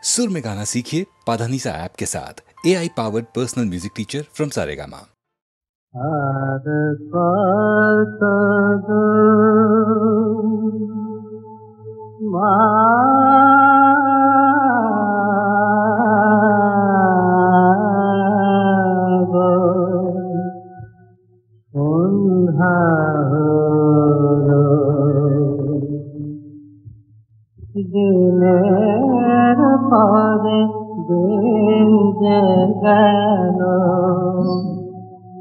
सुर में गाना सीखिए पाधानीसा ऐप के साथ। AI powered personal music teacher from Saregama. দিনের পরে দিন যে গেল,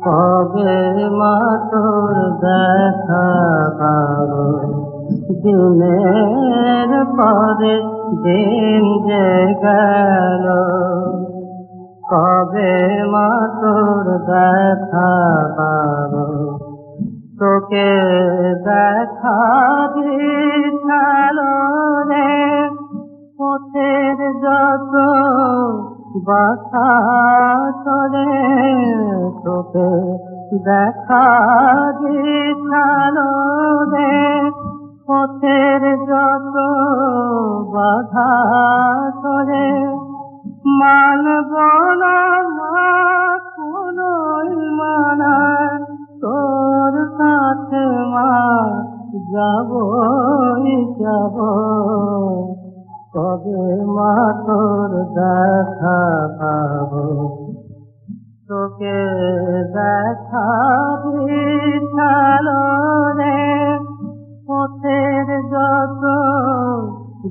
কবে মা তোর দেখা পাবো। দিনের পরে দিন যে গেল, কবে মা তোর দেখা পাবো। তোকে দেখা দিশালো রে পথের যত বাধা চলে, তোকে দেখা দিশালো রে পথের যত বাধা চলে। মানব না মা কোনোই মানা, তোর কাছে মা যাবই যাব। কবে মা তোর দেখা পাবো। তোকে দেখা দিশালো রে পথের যত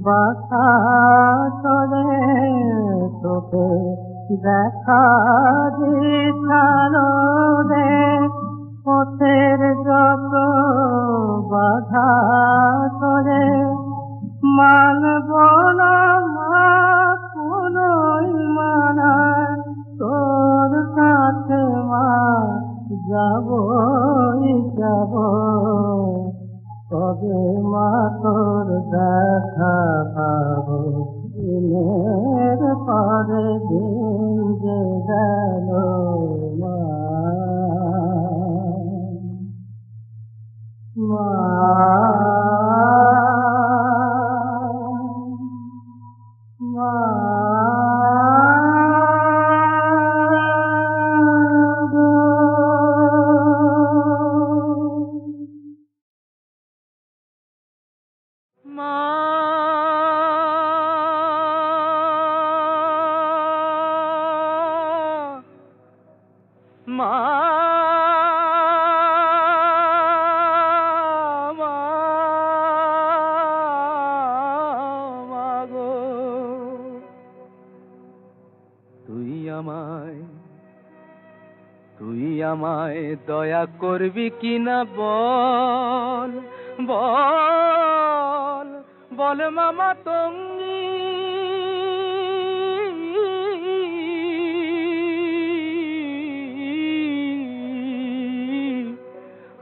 বাধা চলে, তোকে দেখা দিশালো রে পথের যত বাধা চলে। মানব না মা কোনোই মানা, তোর কাছে মা যাবই যাব। কবে মা তোর দেখা পাবো। দিনের পরে দিন যে গেল মা, মা মা তুই আমায় দয়া করবি কিনা বল, বল বল মামা তঙ্গি।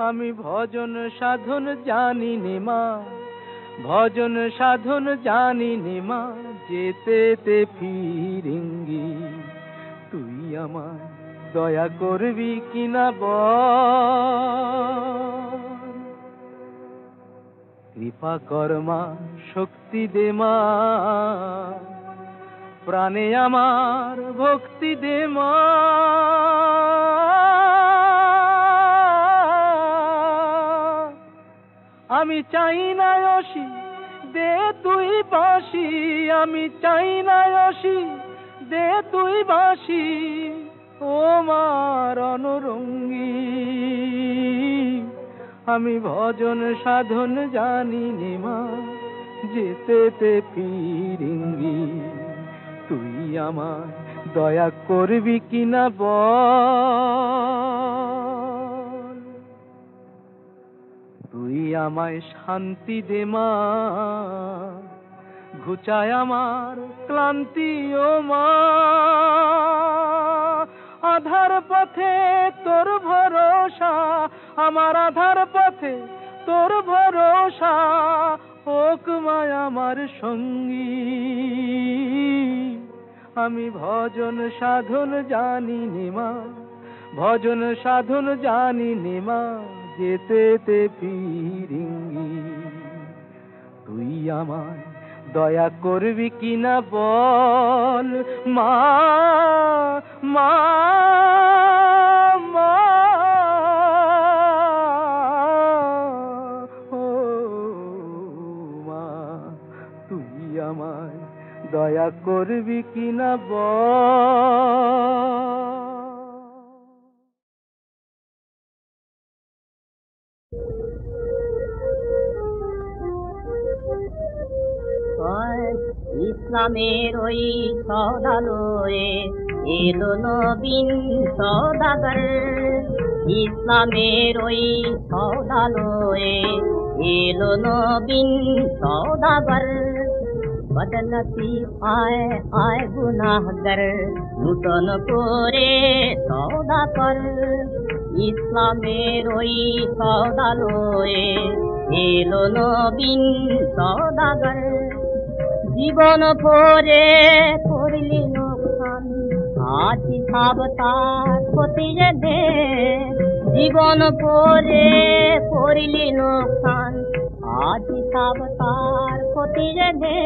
আমি ভজন সাধন জানি নে মা, ভজন সাধন জানি নে মা, যেতে ফিরেঙ্গি। তুই আমায় দয়া করবি কিনা বল। কৃপা কর মা, শক্তি দে মা, প্রাণে আমার ভক্তি দে মা। আমি চাই না অসি, দে তুই বাঁশি। আমি চাই না অসি, দে তুই বাঁশি। ও মার অনুরঙ্গী, আমি ভজন সাধন জানি নে মা, যেতে ফিরেঙ্গি। তুই আমায় দয়া করবি কিনা বল। তুই আমায় শান্তি দে মা, ঘুচায় আমার ক্লান্তি ও মা। আধার পথে তোর ভরসা, আমার আধার পথে তোর ভরসা। হোক মায় আমার সঙ্গী, আমি ভজন সাধন জানি নে মা, ভজন সাধন জানি নে মা, যেতে ফিরেঙ্গি। তুই আমায় দয়া করবি কিনা বল মা মা মা ও মা তুই আমায় দয়া করবি কিনা বল। ইসলামের ওই সওদালয়ে এলো নবীন সওদাগর, ইসলামের ওই সওদালয়ে এলো নবীন সওদাগর। বদনসিব আয় আয় গুনাহগার, নূতন করে সওদা কর। ইসলামের ওই সওদালয়ে এলো নবীন সওদাগর। জীবন ভরে করলি নোকসান, আজ হিসাব তার খতিয়ে দে। জীবন ভরে করলি নোকসান, আজ হিসাব তার খতিয়ে দে।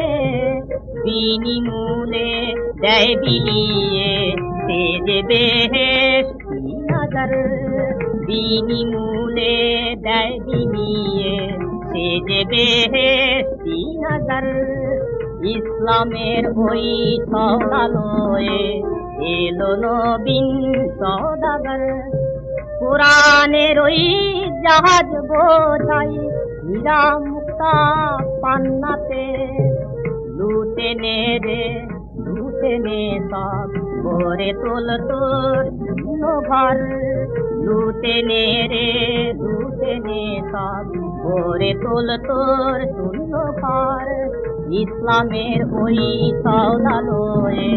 বিনিমূলে দেয় বিলিয়ে সে দেবে বেহেশতি নজর। বিনিমূলে দেয় বিলিয়ে সে দেবে বেহেশতি নজর। ইসলামের ওই সওদালয়ে এলো নবীন সওদাগর। কোরআনের ওই জাহাজ বোঝাই হীরা মুক্তা পান্নাতে। লুটে নে রে লুটে নে সব করে তোল তোর ঘর। লুটে নে রে লুটে নে সব করে তোল তোর শূন্য ঘর। ইসলামের ওই সওদালয়ে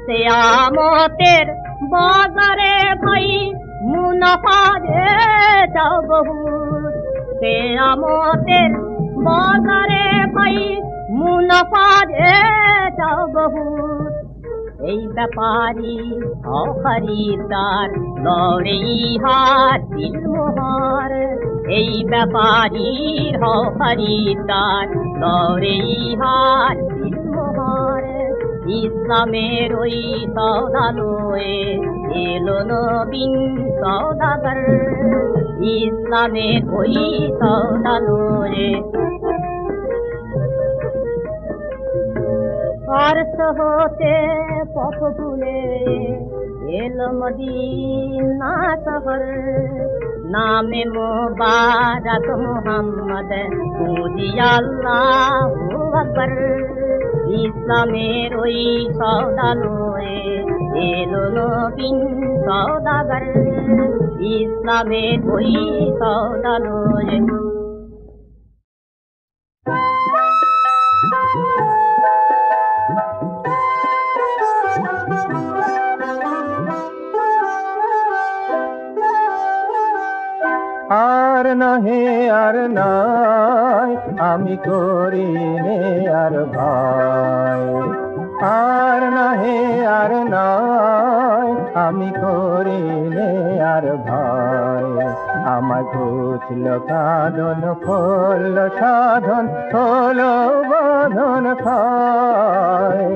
কিয়ামতের বাজারে ভাই মুনাফা রে যাও বহুত। কিয়ামতের বাজারে ভাই মুনাফা রে যাও বহুত। এই ব্যাপারী খরিদার লড়ে ইহার দিল মোহর। এই ব্যাপারীর খরিদার লড়ে ইহার দিল মোহর। ইসলামের ওই সওদালয়ে এলো নবীন সওদাগর। ইসলামের ওই সওদালয়ে ফারস হতে পথ ভুলে এলো মদিনা শহর। নামে মোবারক মুহাম্মদ মুজি আল্লাহু আকবার। ইসলামের ওই সওদালয়ে এলো নবীন সওদাগর। ইসলামের ওই সওদালয়ে আর নহে আর নাই আমি করি নে আর ভাই। আর নহে আর নাই আমি করি নে আর ভাই। আমার ঘুচল কাঁদন ফল সাধন হলো বাঁধন খায়।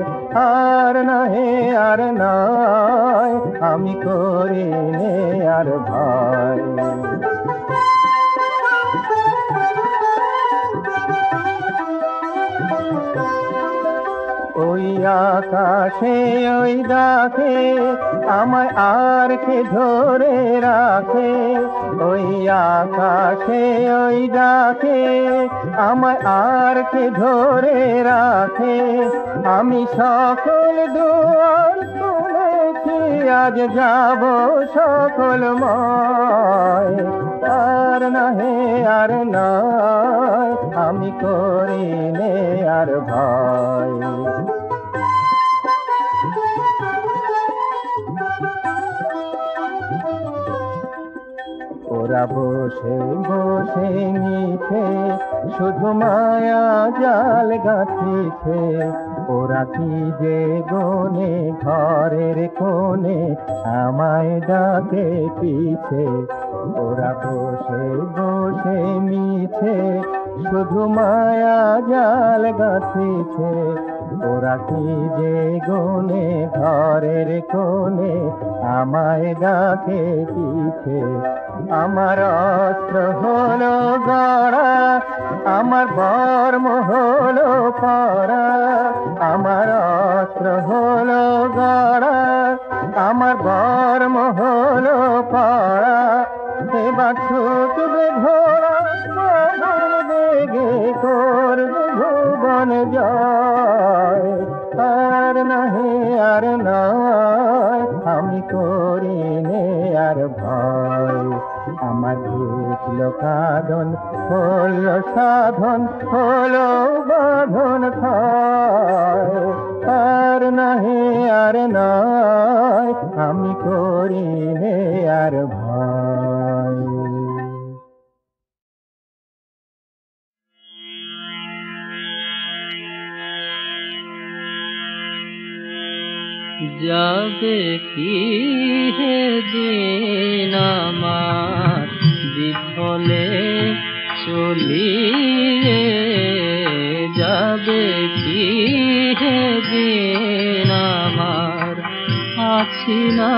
আর নহে আর নাই আমি করি নে আর ভাই। ওই আকাশে ওই ডাকে আমায় আর কে ধরে রাখে। ওই আকাশে ওই ডাকে আমায় আর কে ধরে রাখে। আমি সকল দুয়ার খুলেছি আজ যাব সকলময়। আর নহে আর নয় আমি করি নে আর ভাই। ওরা বসে বসে নিছে শুধু মায়া জাল গাঁথিছে। ওরা কি যে গনে ঘরের কোণে আমায় ডাকে পিছে। ওরা বসে বসে মিছে শুধু মায়া জাল গাঁথিছে। ওরা কি যে গুনে ঘরের কোণে আমায় ডাকে পিছে। আমার অস্ত্র হলো গড়া, আমার বর্ম হলো পরা। আমার অস্ত্র হলো গড়া, আমার বর্ম হলো পরা। এবার ছুটবে ঘোড়া বেগে করবে ভুবন জয়। আর নাহি আর নয় আমি করি নে আর ভয়। আমার ঘুচলো কাঁদন হলো সাধন হলো বাঁধন থয়। আর নাহি আর নয় আমি করি নে আর ভয়। যাবে কি হে দিন আমার বিফলে চলিয়ে। যাবে কি হে দিন আমার আছি না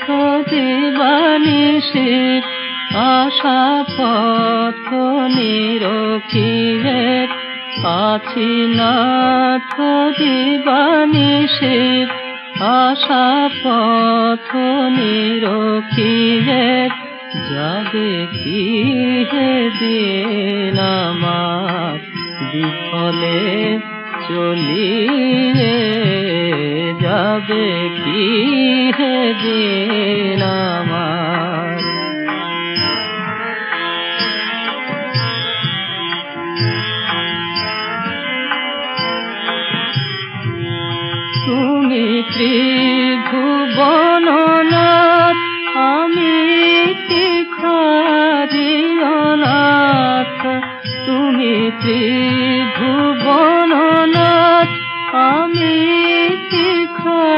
তো দিবানিশির আশা পথ নিরখিয়ে। আছি না তো দিবানিশির আশা পথ নিরখিয়ে। যাবে কি হে দিন আমার বিফলে চলিয়ে। যাবে কি হে দিন আমার। তুমি ত্রিভুবননাথ আমি তীখারিনাথ। তুমি ত্রিভুবননাথ আমি তীখারিনাথ।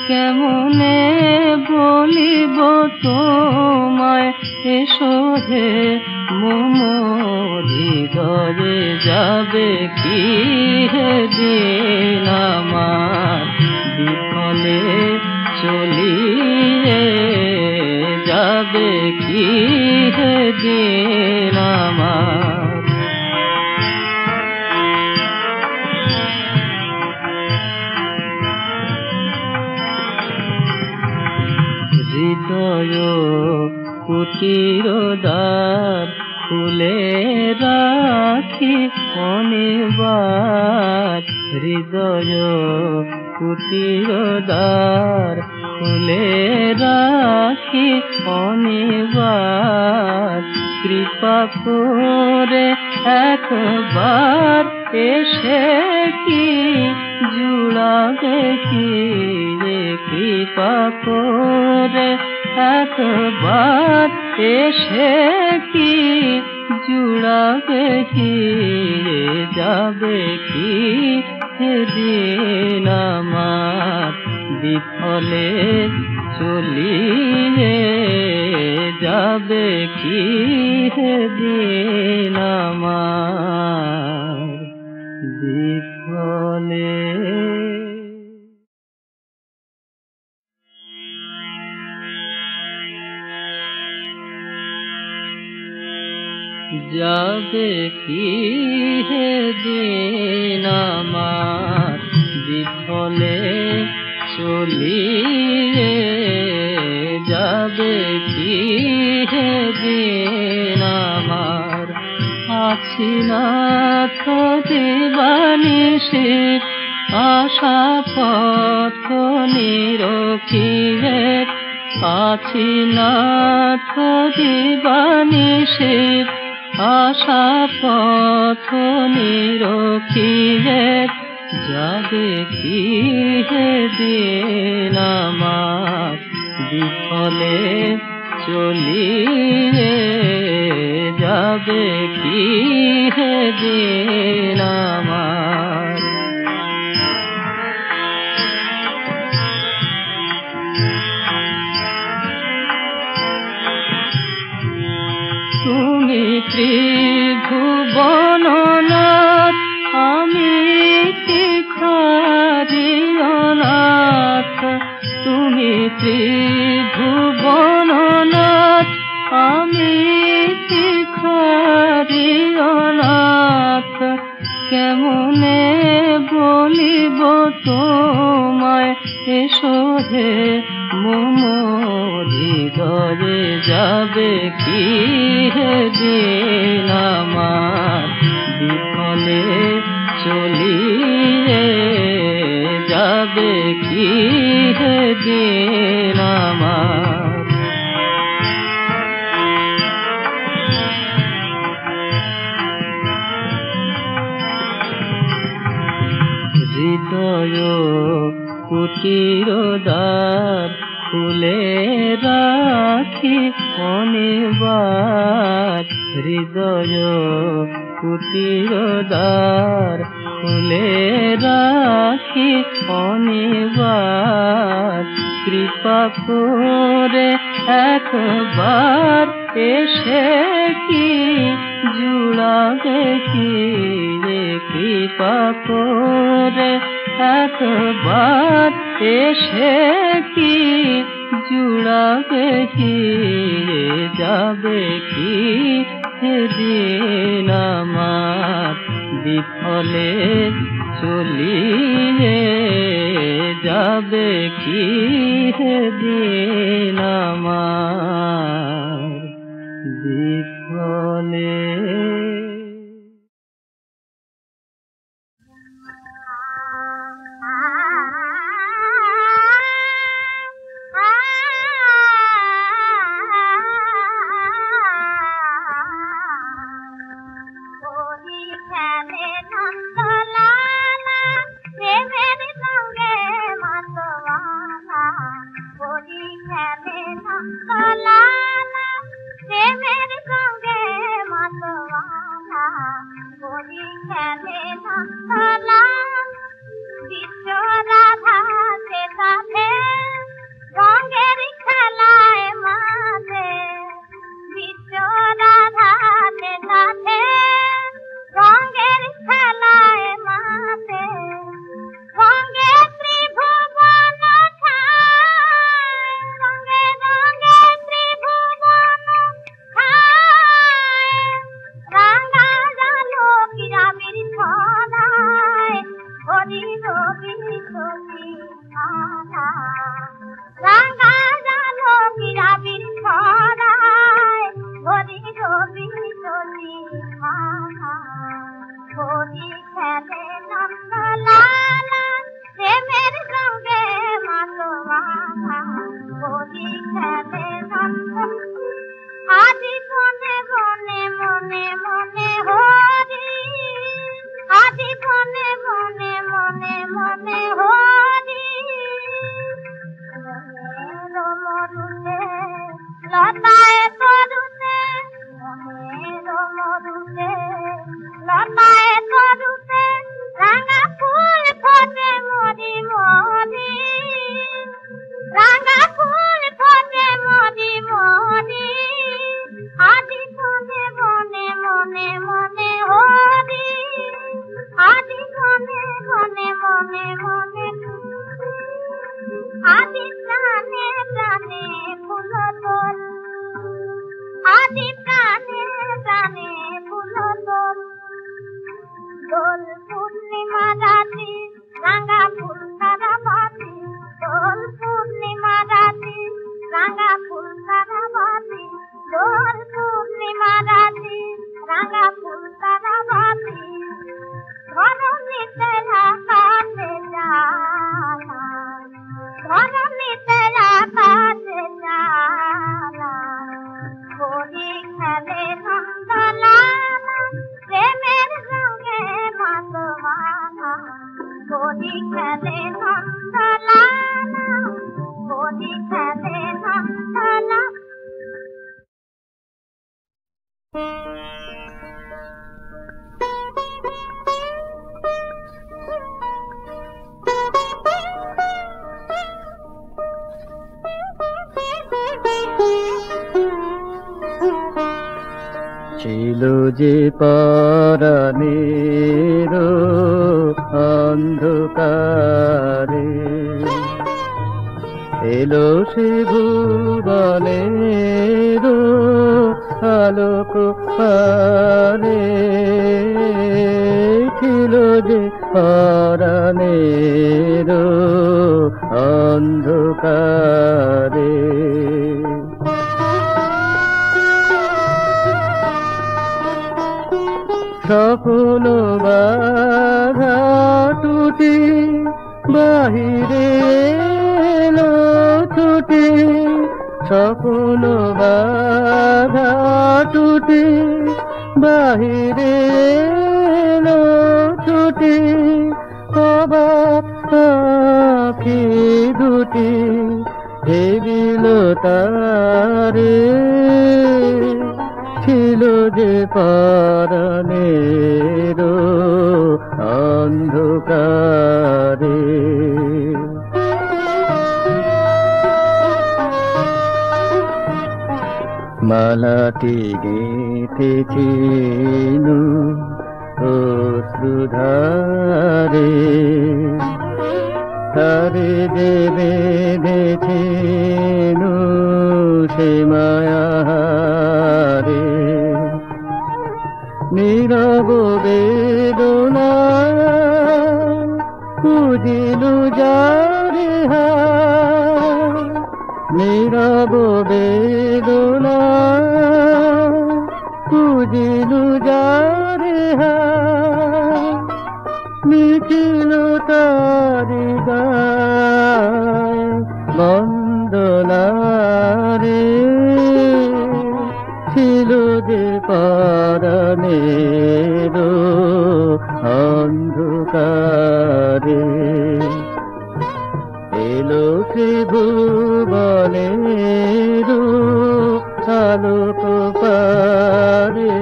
কেমনে বলিব তোমায় এসো হে মম হৃদয়ে। যাবে কি হে দিন আমার বিফলে চলিয়ে। যাবে কি হে দিন আমার। হৃদয় কুটির দ্বার খুলে রাখি অনিবার। হৃদয় কুটির দ্বার খুলে রাখি অনিবার। কৃপা করে একবার এসে কি জুড়াবে কি রে। কৃপা করে একবার এসে কি জুড়াবে কি রে। যাবে কি হে দিন আমার বিফলে চলিয়ে। যাবে কি হে দিন আমার বিফলে। যাবে কি হে দিন আমার বিফলে চলিয়ে। যাবে কি হে দিন আমার আছি না তো দিবানিশির আশা পথ নিরখিয়ে। আছি না তো দিবানিশির আশা পথ নিরখিয়ে। যাবে কি হে দিন আমার বিফলে চলিয়ে। যাবে কি হে দিন আমার। ত্রিভুবননাথ আমি ভিখারি অনাথ, কেমনে বলিব তোমায় এসো হে মম হৃদয়ে, যাবে কি হে দিন আমার বিফলে চলিয়ে, যাবে কি হে দিন আমার। হৃদয় কুটির দ্বার খুলে রাখি অনিবার, হৃদয় কুটির দ্বার খুলে রাখি অনিবার, কৃপা করে একবার এসে কি জুড়াবে কি রে, কৃপা করে একবার এসে কি জুড়াবে কি রে, যাবে কি সেদিন আমার বিফলে চলিয়ে, যাবে কি সেদিন আমার বিফলে। ছিল যে পরাণের অন্ধকারে এলো সে ভুবনের আলোক পারে ছিল যে পরাণের অন্ধকারে। স্বপ্ন বাধা টুটি বাহিরে এলো ছুটি, স্বপ্ন বাধা টুটি বাহিরে এলো ছুটি, অবাক আঁখি দুটি হেরিল তারে ছিল যে পরাণের অন্ধকারে। মালাটি গেঁথেছিল অশ্রুধারে, তারে যে বেঁধেছিল সে মায়ারে। নীরব বেদনা খুঁজিলু যারে হায়, নীরব বেদনা খুঁজিলু যারে হায়, মিছিল তারি গায় বন্দনারে ছিল যে পরাণের অন্ধকারে। এলো সে ভুবনের আলোক পারে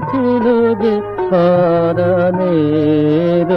ছিল যে পরাণের